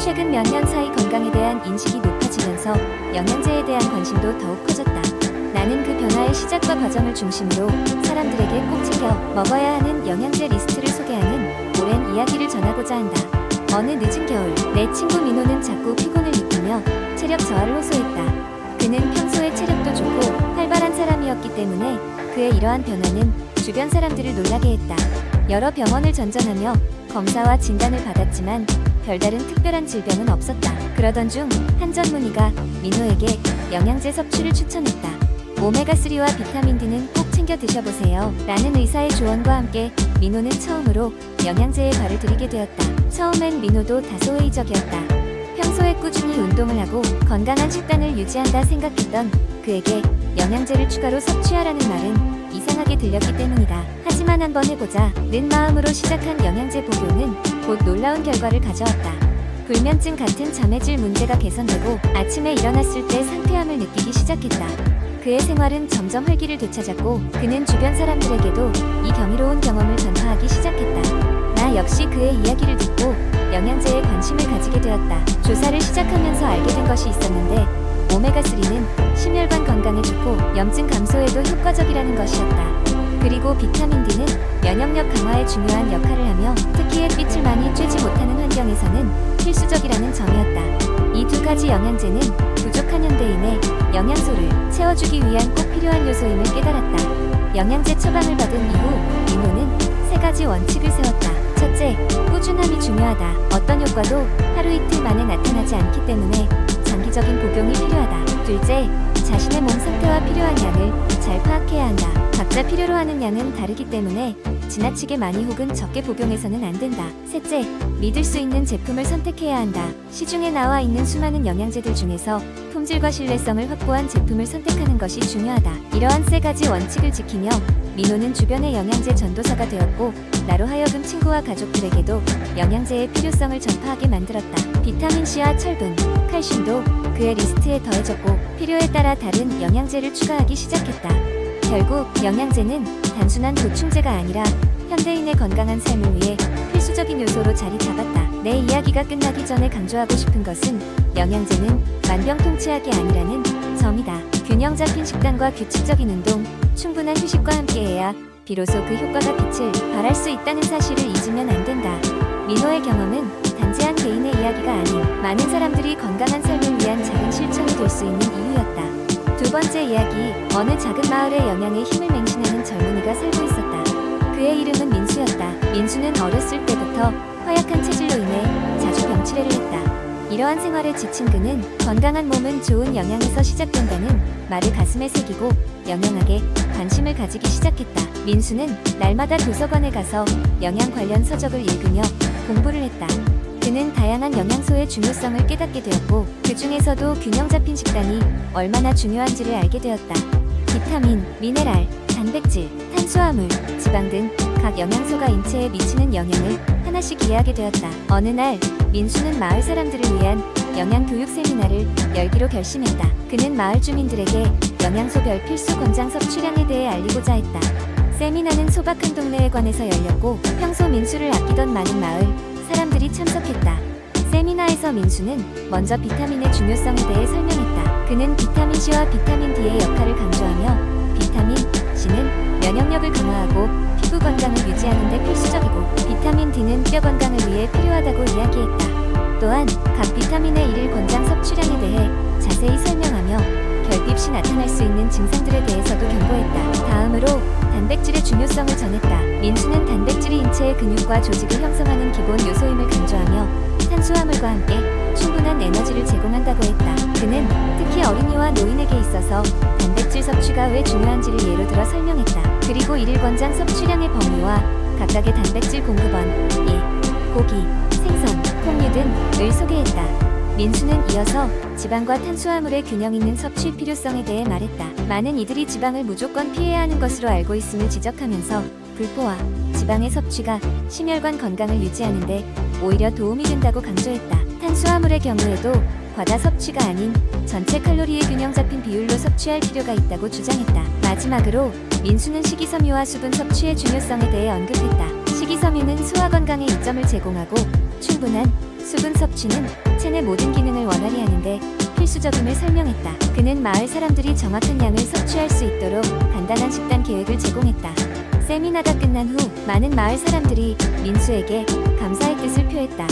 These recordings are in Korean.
최근 몇 년 사이 건강에 대한 인식이 높아지면서 영양제에 대한 관심도 더욱 커졌다. 나는 그 변화의 시작과 과정을 중심으로 사람들에게 꼭 챙겨 먹어야 하는 영양제 리스트를 소개하는 오랜 이야기를 전하고자 한다. 어느 늦은 겨울, 내 친구 민호는 자꾸 피곤을 느끼며 체력 저하를 호소했다. 그는 평소에 체력도 좋고 활발한 사람이었기 때문에 그의 이러한 변화는 주변 사람들을 놀라게 했다. 여러 병원을 전전하며 검사와 진단을 받았지만 별다른 특별한 질병은 없었다. 그러던 중 한 전문의가 민호에게 영양제 섭취를 추천했다. 오메가3와 비타민 D는 꼭 챙겨 드셔보세요 라는 의사의 조언과 함께 민호는 처음으로 영양제에 발을 들이게 되었다. 처음엔 민호도 다소 회의적이었다. 평소에 꾸준히 운동을 하고 건강한 식단을 유지한다 생각했던 그에게 영양제를 추가로 섭취하라는 말은 이상하게 들렸기 때문이다. 하지만 한번 해보자는 마음으로 시작한 영양제 복용은 곧 놀라운 결과를 가져왔다. 불면증 같은 잠의 질 문제가 개선되고 아침에 일어났을 때 상쾌함을 느끼기 시작했다. 그의 생활은 점점 활기를 되찾았고 그는 주변 사람들에게도 이 경이로운 경험을 전파하기 시작했다. 나 역시 그의 이야기를 듣고 영양제에 관심을 가지게 되었다. 조사를 시작하면서 알게 된 것이 있었는데 오메가3는 심혈관 건강에 좋고 염증 감소에도 효과적이라는 것이었다. 그리고 비타민 D는 면역력 강화에 중요한 역할을 하며 특히 햇빛을 많이 쬐지 못하는 환경에서는 필수적이라는 점이었다. 이 두 가지 영양제는 부족한 현대인의 영양소를 채워주기 위한 꼭 필요한 요소임을 깨달았다. 영양제 처방을 받은 이후 민호는 세 가지 원칙을 세웠다. 첫째, 꾸준함이 중요하다. 어떤 효과도 하루 이틀 만에 나타나지 않기 때문에 장기적인 복용이 필요하다. 둘째, 자신의 몸 상태와 필요한 양을 잘 파악해야 한다. 각자 필요로 하는 양은 다르기 때문에 지나치게 많이 혹은 적게 복용해서는 안 된다. 셋째, 믿을 수 있는 제품을 선택해야 한다. 시중에 나와 있는 수많은 영양제들 중에서 품질과 신뢰성을 확보한 제품을 선택하는 것이 중요하다. 이러한 세 가지 원칙을 지키며 민호는 주변의 영양제 전도사가 되었고 나로 하여금 친구와 가족들에게도 영양제의 필요성을 전파하게 만들었다. 비타민C와 철분, 칼슘도 그의 리스트에 더해졌고 필요에 따라 다른 영양제를 추가하기 시작했다. 결국 영양제는 단순한 보충제가 아니라 현대인의 건강한 삶을 위해 필수적인 요소로 자리 잡았다. 내 이야기가 끝나기 전에 강조하고 싶은 것은 영양제는 만병통치약이 아니라는 점이다. 균형 잡힌 식단과 규칙적인 운동, 충분한 휴식과 함께해야 비로소 그 효과가 빛을 발할 수 있다는 사실을 잊으면 안 된다. 민호의 경험은 단지 한 개인의 이야기가 아닌 많은 사람들이 건강한 삶을 위한 작은 실천이 될 수 있는 이유였다. 두 번째 이야기, 어느 작은 마을에 영양의 힘을 맹신하는 젊은이가 살고 있었다. 그의 이름은 민수였다. 민수는 어렸을 때부터 허약한 체질로 인해 자주 병치레를 했다. 이러한 생활에 지친 그는 건강한 몸은 좋은 영양에서 시작된다는 말을 가슴에 새기고 영양학에 관심을 가지기 시작했다. 민수는 날마다 도서관에 가서 영양 관련 서적을 읽으며 공부를 했다. 그는 다양한 영양소의 중요성을 깨닫게 되었고 그 중에서도 균형 잡힌 식단이 얼마나 중요한지를 알게 되었다. 비타민, 미네랄, 단백질, 탄수화물, 지방 등 각 영양소가 인체에 미치는 영향을 하나씩 이해하게 되었다. 어느 날 민수는 마을 사람들을 위한 영양 교육 세미나를 열기로 결심했다. 그는 마을 주민들에게 영양소별 필수 권장 섭취량에 대해 알리고자 했다. 세미나는 소박한 동네에 관해서 열렸고 평소 민수를 아끼던 많은 마을 사람들이 참석했다. 세미나에서 민수는 먼저 비타민의 중요성에 대해 설명했다. 그는 비타민C와 비타민 D의 역할을 강조하며 비타민 C는 면역력을 강화하고 피부 건강을 유지하는 데 필수적이고 비타민 D는 뼈 건강을 위해 필요하다고 이야기했다. 또한 각 비타민의 일일 권장 섭취량에 대해 자세히 설명하며 결핍 시 나타날 수 있는 증상들에 대해서도 경고했다. 다음으로 단백질의 중요성을 전했다. 민수는 단백질이 인체의 근육과 조직을 형성하는 기본 요소임을 강조하며 탄수화물과 함께 충분한 에너지를 제공한다고 했다. 그는 특히 어린이와 노인에게 있어서 단백질 섭취가 왜 중요한지를 예로 들어 설명했다. 그리고 일일 권장 섭취량의 범위와 각각의 단백질 공급원, 고기, 생선, 콩류 등을 소개했다. 민수는 이어서 지방과 탄수화물의 균형 있는 섭취 필요성에 대해 말했다. 많은 이들이 지방을 무조건 피해야 하는 것으로 알고 있음을 지적하면서 불포화, 지방의 섭취가 심혈관 건강을 유지하는 데 오히려 도움이 된다고 강조했다. 탄수화물의 경우에도 과다 섭취가 아닌 전체 칼로리의 균형 잡힌 비율로 섭취할 필요가 있다고 주장했다. 마지막으로 민수는 식이섬유와 수분 섭취의 중요성에 대해 언급했다. 식이섬유는 소화 건강에 이점을 제공하고 충분한 수분 섭취는 체내 모든 기능을 원활히 하는데 필수적임을 설명했다. 그는 마을 사람들이 정확한 양을 섭취할 수 있도록 간단한 식단 계획을 제공했다. 세미나가 끝난 후 많은 마을 사람들이 민수에게 감사의 뜻을 표했다.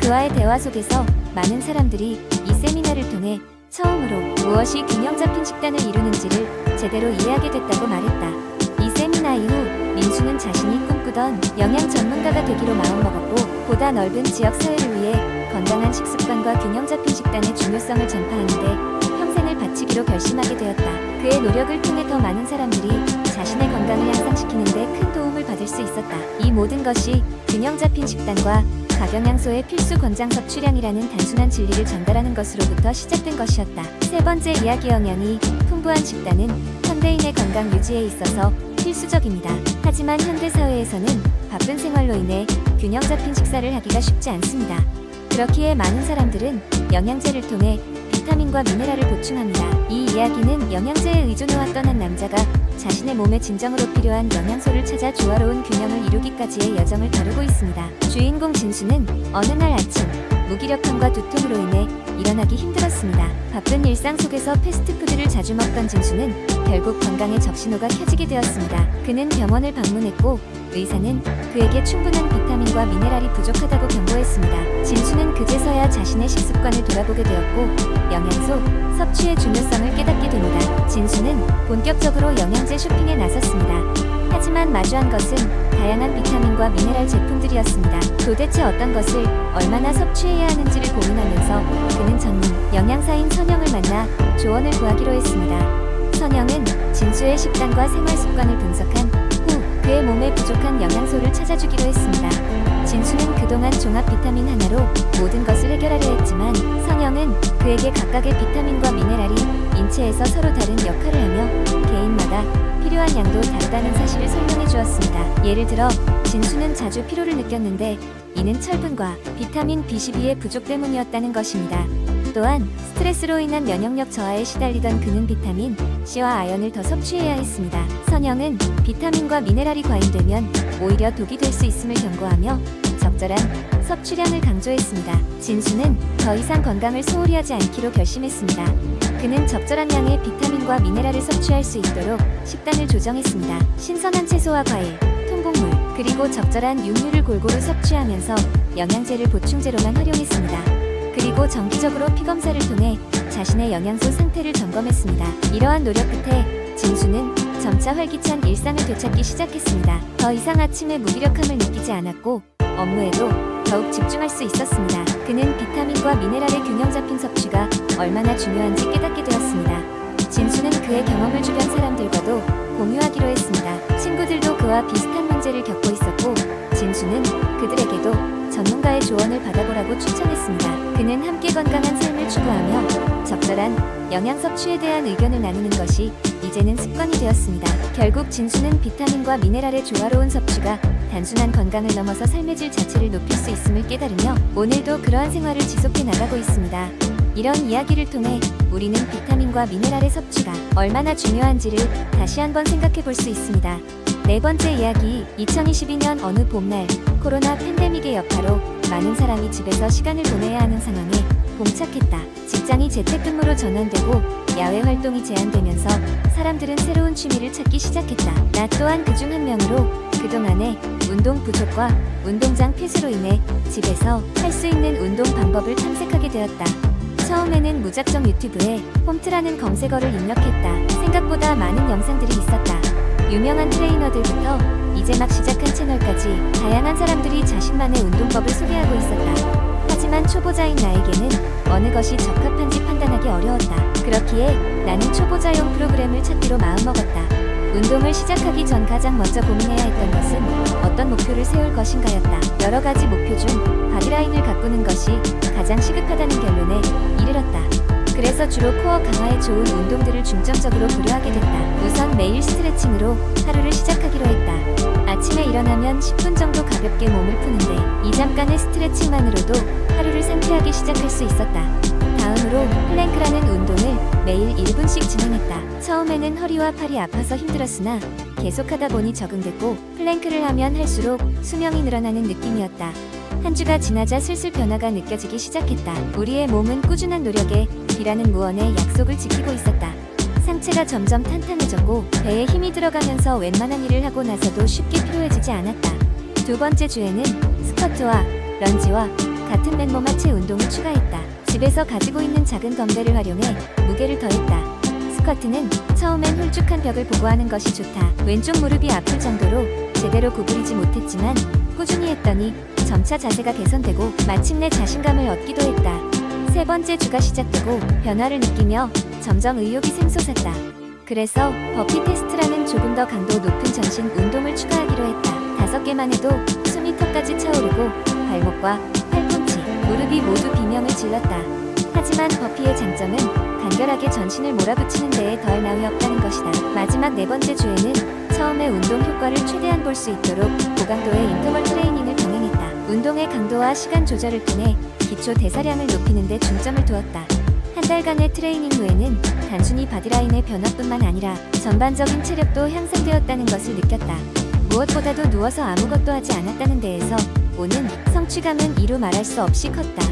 그와의 대화 속에서 많은 사람들이 이 세미나를 통해 처음으로 무엇이 균형 잡힌 식단을 이루는지를 제대로 이해하게 됐다고 말했다. 이 세미나 이후 민수는 자신이 꿈꾸던 영양 전문가가 되기로 마음먹었고 보다 넓은 지역 사회를 위해 건강한 식습관과 균형 잡힌 식단의 중요성을 전파하는데 평생을 바치기로 결심하게 되었다. 그의 노력을 통해 더 많은 사람들이 자신의 건강을 향상시키는 데 큰 도움을 받을 수 있었다. 이 모든 것이 균형 잡힌 식단과 가경양소의 필수 권장 섭취량이라는 단순한 진리를 전달하는 것으로부터 시작된 것이었다. 세 번째 이야기, 영양이 풍부한 식단은 현대인의 건강 유지에 있어서 필수적입니다. 하지만 현대 사회에서는 바쁜 생활로 인해 균형 잡힌 식사를 하기가 쉽지 않습니다. 그렇기에 많은 사람들은 영양제를 통해 비타민과 미네랄을 보충합니다. 이 이야기는 영양제에 의존해왔던 한 남자가 자신의 몸에 진정으로 필요한 영양소를 찾아 조화로운 균형을 이루기까지의 여정을 다루고 있습니다. 주인공 진수는 어느 날 아침 무기력함과 두통으로 인해 일어나기 힘들었습니다. 바쁜 일상 속에서 패스트푸드를 자주 먹던 진수는 결국 건강에 적신호가 켜지게 되었습니다. 그는 병원을 방문했고 의사는 그에게 충분한 비타민과 미네랄이 부족하다고 경고했습니다. 진수는 그제서야 자신의 식습관을 돌아보게 되었고 영양소 섭취의 중요성을 깨닫게 됩니다. 진수는 본격적으로 영양제 쇼핑에 나섰습니다. 하지만 마주한 것은 다양한 비타민과 미네랄 제품들이었습니다. 도대체 어떤 것을 얼마나 섭취해야 하는지를 고민하면서 그는 전문 영양사인 선영을 만나 조언을 구하기로 했습니다. 선영은 진수의 식단과 생활 습관을 분석한 후 그의 몸에 부족한 영양소를 찾아주기로 했습니다. 진수는 그동안 종합 비타민 하나로 모든 것을 해결하려 했지만 선영은 그에게 각각의 비타민과 미네랄이 인체에서 서로 다른 역할을 하며 개인마다 필요한 양도 다르다는 사실을 설명해 주었습니다. 예를 들어 진수는 자주 피로를 느꼈는데 이는 철분과 비타민 B12의 부족 때문이었다는 것입니다. 또한 스트레스로 인한 면역력 저하에 시달리던 그는 비타민 C와 아연을 더 섭취해야 했습니다. 선영은 비타민과 미네랄이 과잉되면 오히려 독이 될 수 있음을 경고하며 적절한 섭취량을 강조했습니다. 진수는 더 이상 건강을 소홀히 하지 않기로 결심했습니다. 그는 적절한 양의 비타민과 미네랄을 섭취할 수 있도록 식단을 조정했습니다. 신선한 채소와 과일, 통곡물, 그리고 적절한 육류를 골고루 섭취하면서 영양제를 보충제로만 활용했습니다. 그리고 정기적으로 피검사를 통해 자신의 영양소 상태를 점검했습니다. 이러한 노력 끝에 진수는 점차 활기찬 일상을 되찾기 시작했습니다. 더 이상 아침에 무기력함을 느끼지 않았고 업무에도 더욱 집중할 수 있었습니다. 그는 비타민과 미네랄의 균형 잡힌 섭취가 얼마나 중요한지 깨닫게 되었습니다. 진수는 그의 경험을 주변 사람들과도 공유하기로 했습니다. 친구들도 그와 비슷한 문제를 겪고 있었고 진수는 그들에게도 전문가의 조언을 받아보라고 추천했습니다. 그는 함께 건강한 삶을 추구하며 적절한 영양 섭취에 대한 의견을 나누는 것이 이제는 습관이 되었습니다. 결국 진수는 비타민과 미네랄의 조화로운 섭취가 단순한 건강을 넘어서 삶의 질 자체를 높일 수 있음을 깨달으며 오늘도 그러한 생활을 지속해 나가고 있습니다. 이런 이야기를 통해 우리는 비타민과 미네랄의 섭취가 얼마나 중요한지를 다시 한번 생각해 볼 수 있습니다. 네 번째 이야기, 2022년 어느 봄날 코로나 팬데믹의 여파로 많은 사람이 집에서 시간을 보내야 하는 상황에 봉착했다. 직장이 재택근무로 전환되고 야외 활동이 제한되면서 사람들은 새로운 취미를 찾기 시작했다. 나 또한 그중 한 명으로 그동안의 운동 부족과 운동장 폐쇄로 인해 집에서 할 수 있는 운동 방법을 탐색하게 되었다. 처음에는 무작정 유튜브에 홈트라는 검색어를 입력했다. 생각보다 많은 영상들이 있었다. 유명한 트레이너들부터 이제 막 시작한 채널까지 다양한 사람들이 자신만의 운동법을 소개하고 있었다. 하지만 초보자인 나에게는 어느 것이 적합한지 판단하기 어려웠다. 그렇기에 나는 초보자용 프로그램을 찾기로 마음먹었다. 운동을 시작하기 전 가장 먼저 고민해야 했던 것은 어떤 목표를 세울 것인가였다. 여러 가지 목표 중 바디라인을 가꾸는 것이 가장 시급하다는 결론에 이르렀다. 그래서 주로 코어 강화에 좋은 운동들을 중점적으로 고려하게 됐다. 우선 매일 스트레칭으로 하루를 시작하기로 했다. 아침에 일어나면 10분 정도 가볍게 몸을 푸는데 이 잠깐의 스트레칭만으로도 하루를 상쾌하게 시작할 수 있었다. 다음으로 플랭크라는 운동을 매일 1분씩 진행했다. 처음에는 허리와 팔이 아파서 힘들었으나 계속하다 보니 적응됐고 플랭크를 하면 할수록 수명이 늘어나는 느낌이었다. 한 주가 지나자 슬슬 변화가 느껴지기 시작했다. 우리의 몸은 꾸준한 노력에 비라는 무언의 약속을 지키고 있었다. 상체가 점점 탄탄해졌고 배에 힘이 들어가면서 웬만한 일을 하고 나서도 쉽게 피로해지지 않았다. 두 번째 주에는 스쿼트와 런지와 같은 맨몸 하체 운동을 추가했다. 집에서 가지고 있는 작은 덤벨을 활용해 무게를 더했다. 스쿼트는 처음엔 홀쭉한 벽을 보고하는 것이 좋다. 왼쪽 무릎이 아플 정도로 제대로 구부리지 못했지만 꾸준히 했더니 점차 자세가 개선되고 마침내 자신감을 얻기도 했다. 세 번째 주가 시작되고 변화를 느끼며 점점 의욕이 샘솟았다. 그래서 버피 테스트라는 조금 더 강도 높은 전신 운동을 추가하기로 했다. 5개만 해도 숨이 턱까지 차오르고 발목과 팔꿈치, 무릎이 모두 비명을 질렀다. 하지만 버피의 장점은 간결하게 전신을 몰아붙이는 데에 더할 나위 없다는 것이다. 마지막 4번째 주에는 처음에 운동 효과를 최대한 볼 수 있도록 고강도의 인터벌 트레이닝을 병행했다. 운동의 강도와 시간 조절을 통해 기초 대사량을 높이는 데 중점을 두었다. 한 달간의 트레이닝 후에는 단순히 바디라인의 변화뿐만 아니라 전반적인 체력도 향상되었다는 것을 느꼈다. 무엇보다도 누워서 아무것도 하지 않았다는 데에서 오는 성취감은 이루 말할 수 없이 컸다.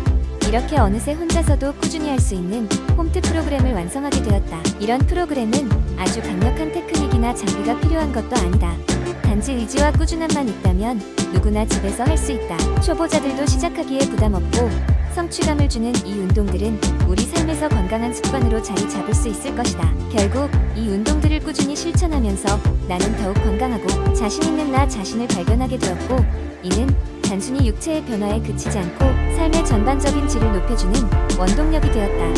이렇게 어느새 혼자서도 꾸준히 할 수 있는 홈트 프로그램을 완성하게 되었다. 이런 프로그램은 아주 강력한 테크닉이나 장비가 필요한 것도 아니다. 단지 의지와 꾸준함만 있다면 누구나 집에서 할 수 있다. 초보자들도 시작하기에 부담 없고 성취감을 주는 이 운동들은 우리 삶에서 건강한 습관으로 자리 잡을 수 있을 것이다. 결국 이 운동들을 꾸준히 실천하면서 나는 더욱 건강하고 자신 있는 나 자신을 발견하게 되었고, 이는 단순히 육체의 변화에 그치지 않고 삶의 전반적인 질을 높여주는 원동력이 되었다.